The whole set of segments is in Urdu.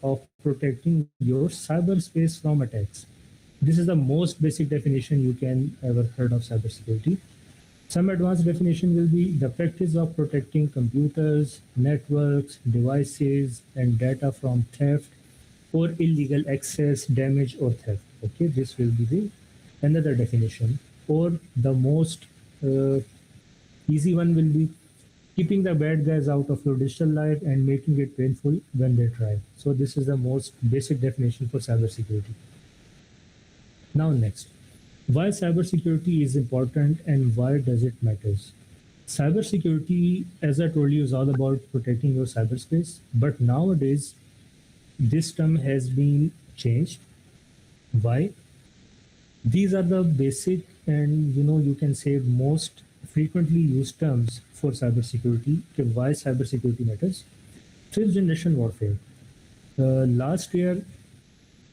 of protecting your cyberspace from attacks. This is the most basic definition you can ever heard of cybersecurity. Some advanced definition will be the practice of protecting computers, networks, devices, and data from theft or illegal access, damage, or theft. Okay, this will be the another definition. Or the most uh, easy one will be keeping the bad guys out of your digital life and making it painful when they try. So this is the most basic definition for cybersecurity. Now next, why cybersecurity is important and why does it matters? Cybersecurity, as I told you, is all about protecting your cyberspace. But nowadays, this term has been changed. Why? These are the basic and you can say most frequently used terms for cybersecurity. Okay, why cybersecurity matters? Fifth generation warfare. Last year,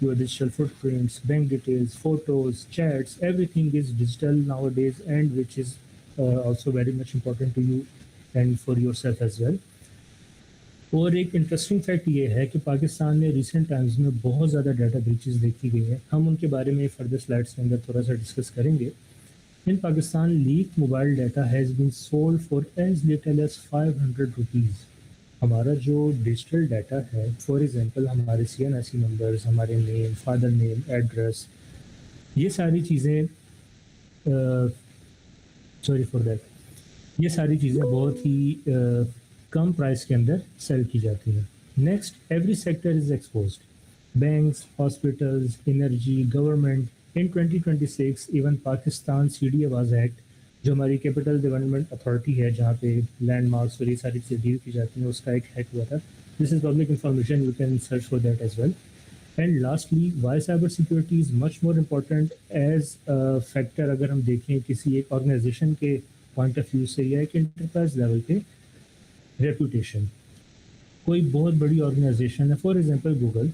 your digital footprints, bank details, photos, chats, everything is digital nowadays and which is also very much important to you and for yourself as well. اور ایک انٹرسٹنگ فیکٹ یہ ہے کہ پاکستان میں ریسنٹ ٹائمز میں بہت زیادہ ڈیٹا بریچز دیکھی گئی ہیں. ہم ان کے بارے میں فردر سلائڈس کے اندر تھوڑا سا ڈسکس کریں گے. In Pakistan leak mobile data has been sold for as little as 500 rupees. ہمارا جو ڈیجیٹل ڈیٹا ہے, فار ایگزامپل ہمارے CNIC نمبرز, ہمارے نیم, فادر نیم, ایڈریس, یہ ساری چیزیں سوری فار دیٹ, یہ ساری چیزیں بہت ہی کم پرائس کے اندر سیل کی جاتی ہیں. Next, every sector is exposed. Banks, hospitals, energy, government. In 2026 even Pakistan CD آواز ایکٹ جو ہماری کیپٹل ڈیولپمنٹ اتھارٹی ہے جہاں پہ لینڈ مارکس اور یہ ساری چیزیں ڈیل کی جاتی ہیں, اس کا ایک ہیک ہوا تھا. This is public information, you can search for that as well. And lastly, why cyber security is much more important as factor اگر ہم دیکھیں کسی ایک آرگنائزیشن کے پوائنٹ آف ویو سے یا ایک انٹرپرائز لیول پہ. ریپوٹیشن. کوئی بہت بڑی آرگنائزیشن ہے, فار ایگزامپل گوگل,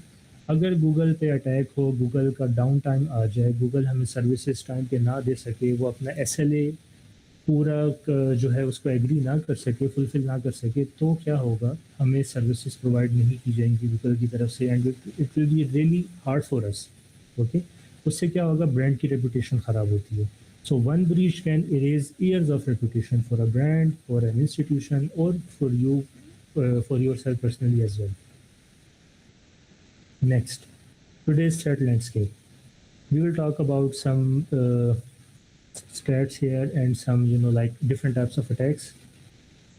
اگر گوگل پہ اٹیک ہو, گوگل کا ڈاؤن ٹائم آ جائے, گوگل ہمیں سروسز ٹائم پہ نہ دے سکے, وہ اپنا SLA پورا جو ہے اس کو ایگری نہ کر سکے, فلفل نہ کر سکے, تو کیا ہوگا, ہمیں سروسز پرووائڈ نہیں کی جائیں گی گوگل کی طرف سے and it will be really hard for us. Okay, اس سے کیا ہوگا, برانڈ کی ریپوٹیشن خراب ہوتی ہے. So one breach can erase years of reputation for a brand, for an institution, or for you, for yourself personally as well. Next, today's threat landscape. We will talk about some stats here and some like different types of attacks.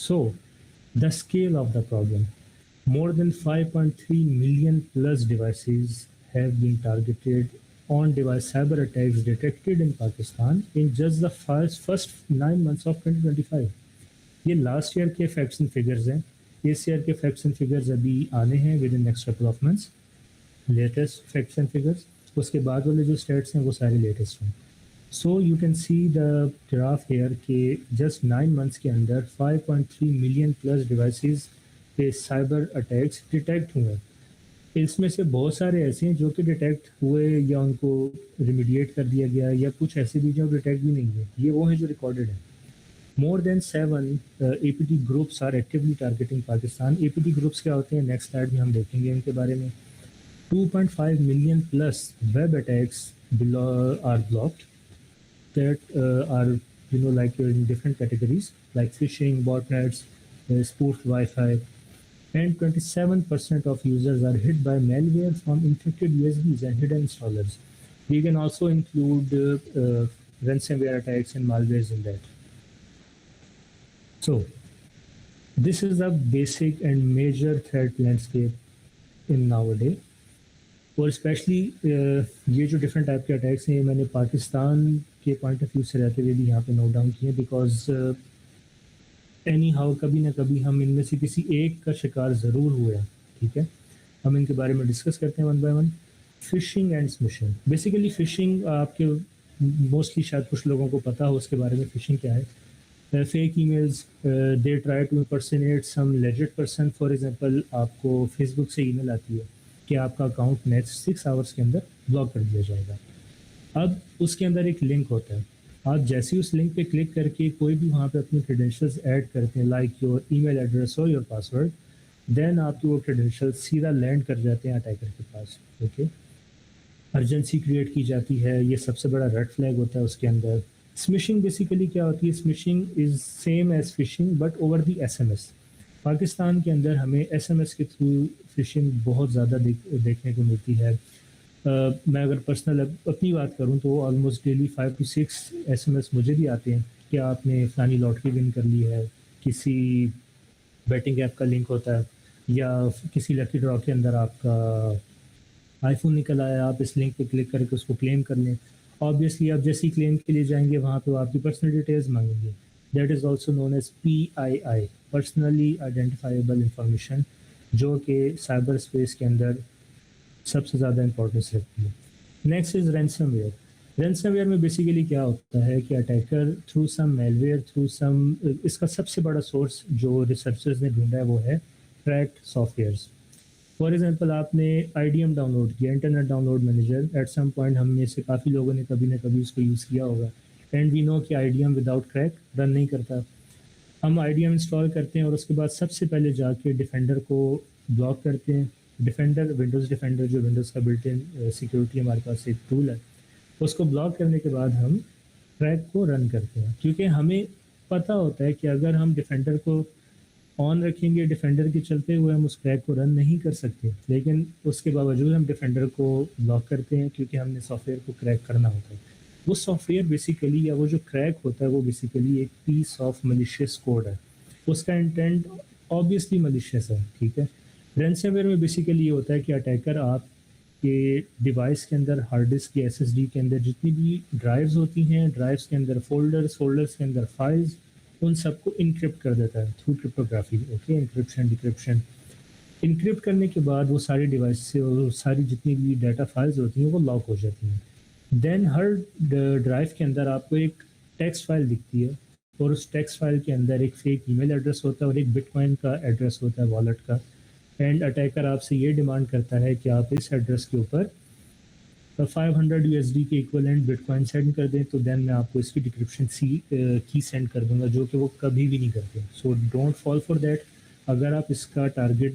So the scale of the problem. More than 5.3 million plus devices have been targeted on device cyber attacks detected in Pakistan in just the first 9 months of 2025. یہ لاسٹ ایئر کے فیکٹس اینڈ فگرز ہیں. اس ایئر کے فیکٹس اینڈ فگرز ابھی آنے ہیں with in next couple of months, latest facts and figures. اس کے بعد والے جو اسٹیٹس ہیں وہ سارے لیٹسٹ ہیں. So you can see the graph here کہ جسٹ 9 منتھس کے اندر 5.3 ملین پلس ڈیوائسیز پہ سائبر اٹیکس ڈیٹیکٹ ہوئے ہیں. اس میں سے بہت سارے ایسے ہیں جو کہ ڈیٹیکٹ ہوئے یا ان کو ریمیڈیٹ کر دیا گیا, یا کچھ ایسے بھی جو ڈیٹیکٹ بھی نہیں ہوئے. یہ وہ ہیں جو ریکارڈڈ ہیں. More than 7 APT groups are actually targeting Pakistan. APT groups کیا ہوتے ہیں, نیکسٹ سلائڈ میں ہم دیکھیں گے ان کے بارے میں. 2.5 million plus web attacks are blocked. that are like in different categories like phishing, botnets, spoofed Wi-Fi, and 27% of users are hit by malware from infected USBs and hidden installers. We can also include ransomware attacks and malwares in that. So this is a basic and major threat landscape in nowadays. اور اسپیشلی یہ جو ڈفرینٹ ٹائپ کے اٹیکس ہیں یہ میں نے پاکستان کے پوائنٹ آف ویو سے رہتے ہوئے بھی یہاں پہ نوٹ ڈاؤن کیے ہیں، بیکاز اینی ہاؤ کبھی نہ کبھی ہم ان میں سے کسی ایک کا شکار ضرور ہوئے ہیں. ٹھیک ہے، ہم ان کے بارے میں ڈسکس کرتے ہیں one by one. Phishing and smishing. Basically phishing آپ کے موسٹلی شاید کچھ لوگوں کو پتہ ہو اس کے بارے میں. فشنگ کیا ہے؟ Fake emails, they try to impersonate some legit person. For example آپ کو فیس بک سے ای میل آتی ہے کہ آپ کا اکاؤنٹ نیکسٹ 6 آورس کے اندر بلاک کر دیا جائے گا. اب اس کے اندر ایک لنک ہوتا ہے، آپ جیسے ہی اس لنک پہ کلک کر کے کوئی بھی وہاں پہ اپنی کریڈینشلز ایڈ کرتے ہیں like your E mail address اور یور پاسورڈ، دین آپ کی وہ کریڈینشل سیدھا لینڈ کر جاتے ہیں اٹیکر کے پاس. اوکے، ارجنسی کریٹ کی جاتی ہے، یہ سب سے بڑا ریڈ فلیگ ہوتا ہے اس کے اندر. اسمشنگ بیسیکلی کیا ہوتی ہے؟ Smishing is same as phishing but over the S M S. Pakistan کے اندر ہمیں ایس ایم ایس کے تھرو فشنگ بہت زیادہ دیکھنے کو ملتی ہے. میں اگر پرسنل اپنی بات کروں تو almost daily 5 to 6 S M S مجھے بھی آتے ہیں کہ آپ نے فلانی لاٹری ون کر لی ہے، کسی بیٹنگ ایپ کا لنک ہوتا ہے، یا کسی لکی ڈرا کے اندر آپ کا آئی فون نکل آیا، آپ اس لنک پہ کلک کر کے اس کو کلیم کر لیں. آبویسلی آپ جیسی کلیم کے لیے جائیں گے وہاں پہ آپ کی پرسنل ڈیٹیلز مانگیں گے. That is also known as PII، personally identifiable information, جو کہ سائبر اسپیس کے اندر سب سے زیادہ امپورٹنس رکھتی ہے. Next is ransomware. Ransomware میں بیسیکلی کیا ہوتا ہے کہ attacker through some malware اس کا سب سے بڑا سورس جو ریسرچرز نے ڈھونڈا ہے وہ ہے cracked softwares. For example آپ نے IDM ڈاؤن لوڈ کیا، internet download manager. At some point ہم میں سے کافی لوگوں نے کبھی نہ کبھی اس کو یوز کیا ہوگا، اینڈ وی نو کہ IDM وداؤٹ کریک رن نہیں کرتا. ہم IDM انسٹال کرتے ہیں اور اس کے بعد سب سے پہلے جا کے ڈیفینڈر کو بلاک کرتے ہیں. ڈیفینڈر، ونڈوز ڈیفینڈر جو ونڈوز کا بلٹ ان سیکورٹی ہمارے پاس ایک ٹول ہے، اس کو بلاک کرنے کے بعد ہم کریک کو رن کرتے ہیں. کیونکہ ہمیں پتہ ہوتا ہے کہ اگر ہم ڈیفینڈر کو آن رکھیں گے، ڈیفینڈر کے چلتے ہوئے ہم اس کریک کو رن نہیں کر سکتے، لیکن اس کے باوجود ہم ڈیفینڈر کو بلاک کرتے ہیں کیونکہ ہم نے سافٹ ویئر کو کریک کرنا ہوتا ہے. وہ سافٹ ویئر بیسیکلی یا وہ جو کریک ہوتا ہے وہ بیسیکلی ایک پیس آف ملیشیس کوڈ ہے. اس کا انٹینٹ آبویسلی ملیشیس ہے. ٹھیک ہے، رینسم ویئر میں بیسیکلی یہ ہوتا ہے کہ اٹیکر آپ کے ڈیوائس کے اندر ہارڈ ڈسک کی SSD کے اندر جتنی بھی ڈرائیوز ہوتی ہیں، ڈرائیوز کے اندر فولڈرز کے اندر فائلز، ان سب کو انکرپٹ کر دیتا ہے through cryptography. Okay, encryption decryption. Encrypt کرنے کے بعد وہ ساری ڈیوائس سے اور ساری جتنی بھی ڈیٹا فائلز ہوتی ہیں وہ لاک ہو جاتی ہیں. دین ہر ڈرائیو کے اندر آپ کو ایک ٹیکسٹ فائل دکھتی ہے، اور اس ٹیکسٹ فائل کے اندر ایک فیک ای میل ایڈریس ہوتا ہے اور ایک بٹ کوائن کا ایڈریس ہوتا ہے والیٹ کا. اینڈ اٹیکر آپ سے یہ ڈیمانڈ کرتا ہے کہ آپ اس ایڈریس کے اوپر 500 USD کے ایکولنٹ بٹ کوائن سینڈ کر دیں، تو دین میں آپ کو اس کی ڈکرپشن کی سینڈ کر دوں گا، جو کہ وہ کبھی بھی نہیں کرتے. So don't fall for that. اگر آپ اس کا ٹارگیٹ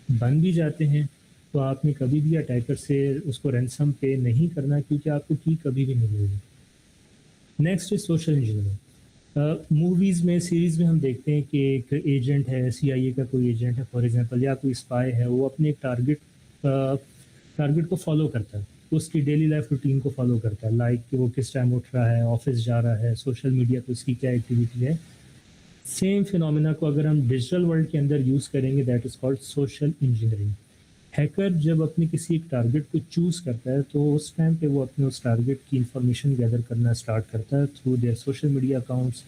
بن بھی جاتے ہیں تو آپ نے کبھی بھی اٹیکر سے اس کو رینسم پے نہیں کرنا، کیونکہ آپ کو کی کبھی بھی نہیں ملے گی. Next is social engineering. Movies میں، سیریز میں ہم دیکھتے ہیں کہ ایک ایجنٹ ہے، CIA کا کوئی ایجنٹ ہے فار ایگزامپل، یا کوئی اسپائی ہے، وہ اپنے ایک ٹارگیٹ کو فالو کرتا ہے، اس کی ڈیلی لائف روٹین کو فالو کرتا ہے، لائک کہ وہ کس ٹائم اٹھ رہا ہے، آفس جا رہا ہے، سوشل میڈیا پہ اس کی کیا ایکٹیویٹی ہے. سیم فینومینا کو اگر ہم ڈیجیٹل ورلڈ کے اندر یوز کریں گے، that is called social engineering. Hacker جب اپنے کسی ایک ٹارگیٹ کو چوز کرتا ہے تو اس ٹائم پہ وہ اپنے اس ٹارگیٹ کی انفارمیشن گیدر کرنا اسٹارٹ کرتا ہے through their social media accounts.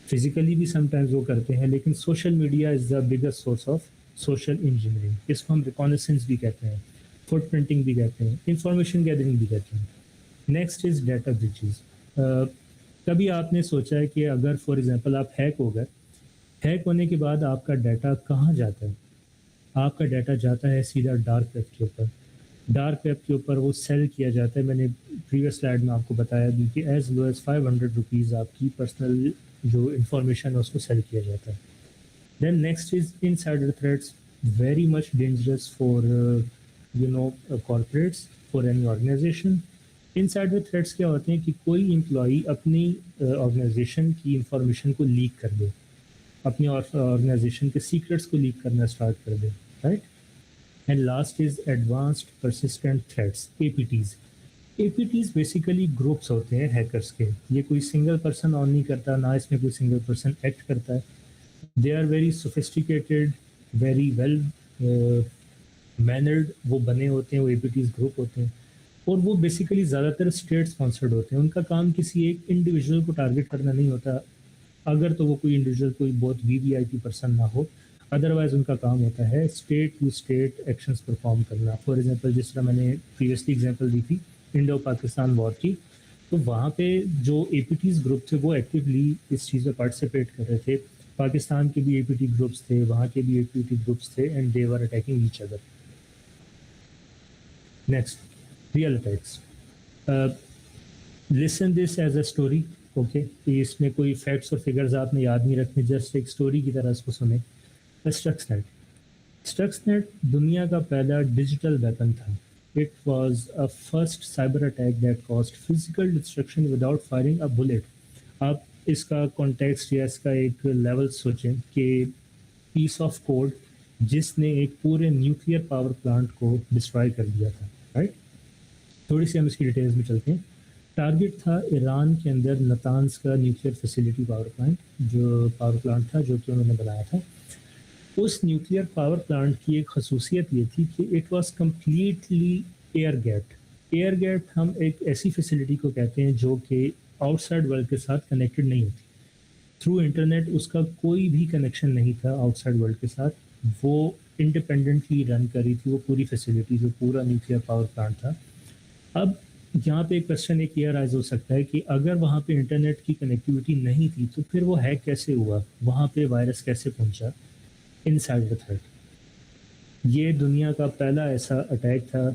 Physically بھی سم ٹائمز وہ کرتے ہیں، لیکن social media is the biggest source of social engineering. اس کو ہم ریکانیسنس بھی کہتے ہیں، فٹ پرنٹنگ بھی کہتے ہیں، انفارمیشن گیدرنگ بھی کہتے ہیں. Next is data breaches. کبھی آپ نے سوچا ہے کہ اگر فار ایگزامپل آپ ہیک ہو گئے، ہیک ہونے کے بعد آپ کا ڈیٹا کہاں جاتا ہے؟ آپ کا ڈیٹا جاتا ہے سیدھا ڈارک ویب کے اوپر. ڈارک ویب کے اوپر وہ سیل کیا جاتا ہے. میں نے پریویس سلائڈ میں آپ کو بتایا بھی کہ ایز لو ایز 500 روپیز آپ کی پرسنل جو انفارمیشن ہے اس کو سیل کیا جاتا ہے. Then next is insider threats. Very much dangerous for corporates, for any organisation. Insider threats کیا ہوتے ہیں کہ کوئی امپلائی اپنی آرگنائزیشن کی انفارمیشن کو لیک کر دے, اپنی آرگنائزیشن کے سیکرٹس کو لیک کرنا اسٹارٹ کر دے, right. And last is advanced persistent threats, A P Ts. A P Ts basically groups ہوتے ہیں ہیکرس کے, یہ کوئی سنگل پرسن آن نہیں کرتا, نہ اس میں کوئی سنگل پرسن ایکٹ کرتا ہے. They are very sophisticated, very well mannered وہ بنے ہوتے ہیں, وہ اے پی ٹیز گروپ ہوتے ہیں, اور وہ بیسیکلی زیادہ تر اسٹیٹ اسپانسرڈ ہوتے ہیں. ان کا کام کسی ایک انڈیویجول کو ٹارگیٹ کرنا نہیں ہوتا, اگر تو وہ کوئی انڈیویجول کوئی بہت وی وی آئی پی پرسن نہ ہو, ادروائز ان کا کام ہوتا ہے state to state actions perform کرنا. فار ایگزامپل جس طرح میں نے پریویسلی ایگزامپل دی تھی انڈو پاکستان وار کی, تو وہاں پہ جو اے پی ٹیز گروپ تھے وہ ایکٹیولی اس چیز میں پارٹیسپیٹ کر رہے تھے. پاکستان کے بھی اے پی ٹی گروپس تھے, وہاں کے بھی اے پی ٹی گروپس تھے, and they were attacking each other. Next, real attacks. Listen this as a story, okay, اس میں کوئی فیکٹس اور فگرز آپ نے یاد نہیں رکھنے, جسٹ ایک اسٹوری کی طرح اس کو سنیں. Asterisks net. اسٹرکس نیٹ دنیا کا پہلا ڈیجیٹل ویپن تھا. It was a first cyber attack that cost physical destruction without firing a Bullet. آپ اس کا کانٹیکسٹ یا اس کا ایک لیول سوچیں کہ پیس آف کوڈ جس نے ایک پورے نیوکلیئر پاور پلانٹ کو ڈسٹرائے کر دیا تھا, رائٹ. تھوڑی سی ہم اس کی ڈیٹیلز میں چلتے ہیں. ٹارگیٹ تھا ایران کے اندر نتانز کا نیوکلیئر فیسیلٹی پاور پلانٹ تھا جو کہ انہوں نے بنایا تھا. اس نیوکلیئر پاور پلانٹ کی ایک خصوصیت یہ تھی کہ it was completely air gapped. Air gapped ہم ایک ایسی فیسیلٹی کو کہتے ہیں جو کہ آؤٹ سائڈ ورلڈ کے ساتھ کنیکٹڈ نہیں ہوتی. تھرو انٹرنیٹ اس کا کوئی بھی کنیکشن نہیں تھا آؤٹ سائڈ ورلڈ کے ساتھ. وہ انڈیپینڈنٹلی رن کری تھی وہ پوری فیسیلٹی, جو پورا نیوکلیئر پاور پلانٹ تھا. اب یہاں پہ ایک کوشچن ایک یہ رائز ہو سکتا ہے کہ اگر وہاں پہ انٹرنیٹ کی کنیکٹیوٹی نہیں تھی تو پھر وہ ہیک کیسے ہوا, وہاں پہ وائرس کیسے پہنچا. انسائڈر تھریٹ, یہ دنیا کا پہلا ایسا اٹیک تھا.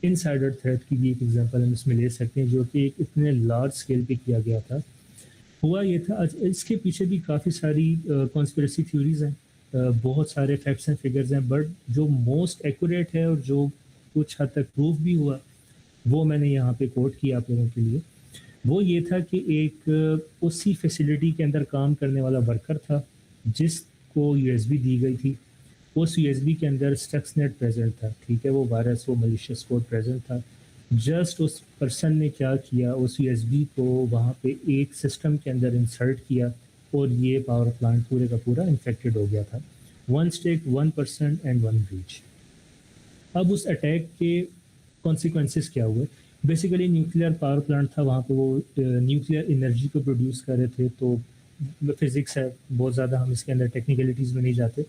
انسائڈر تھریٹ کی بھی ایک ایگزامپل ہم اس میں لے سکتے ہیں جو کہ ایک اتنے لارج اسکیل پہ کیا گیا تھا. ہوا یہ تھا, اس کے پیچھے بھی کافی ساری کانسپریسی تھیوریز ہیں, بہت سارے فیکٹس اینڈ فگرز ہیں, بٹ جو موسٹ ایکوریٹ ہے اور جو کچھ حد تک پروف بھی ہوا وہ میں نے یہاں پہ کوٹ کیا آپ لوگوں کے لیے. وہ یہ تھا کہ ایک اسی فیسیلٹی کے اندر کام کرنے والا ورکر تھا جس کو یو ایس بی دی گئی تھی. اس یو ایس بی کے اندر اسٹرکس نیٹ پریزنٹ تھا, ٹھیک ہے, وہ وائرس وہ ملیشیس کوڈ پریزنٹ تھا. جسٹ اس پرسن نے کیا کیا, اس یو ایس بی کو وہاں پہ ایک سسٹم کے اندر انسرٹ کیا اور یہ پاور پلانٹ پورے کا پورا انفیکٹڈ ہو گیا تھا. 1 state 1 person اینڈ 1 breach. اب اس اٹیک کے کانسیکوینسز کیا ہوئے. بیسیکلی نیوکلیئر پاور پلانٹ تھا, وہاں پہ وہ نیوکلیئر انرجی کو پروڈیوس کر رہے تھے. تو فزکس ہے, بہت زیادہ ہم اس کے اندر ٹیکنیکلٹیز میں نہیں جاتے.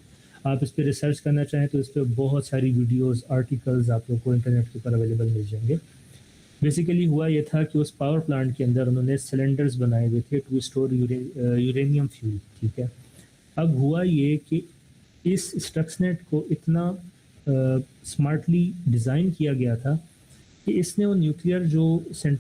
آپ اس پہ ریسرچ کرنا چاہیں تو اس پہ بہت ساری ویڈیوز آرٹیکلز آپ لوگ کو انٹرنیٹ کے اوپر اویلیبل مل جائیں گے. بیسیکلی ہوا یہ تھا کہ اس پاور پلانٹ کے اندر انہوں نے سلنڈرز بنائے ہوئے تھے ٹو اسٹور یورینیم فیول, ٹھیک ہے. اب ہوا یہ کہ اس اسٹرکس نیٹ کو اتنا اسمارٹلی ڈیزائن کیا گیا تھا کہ اس نے وہ نیوکلیئر جو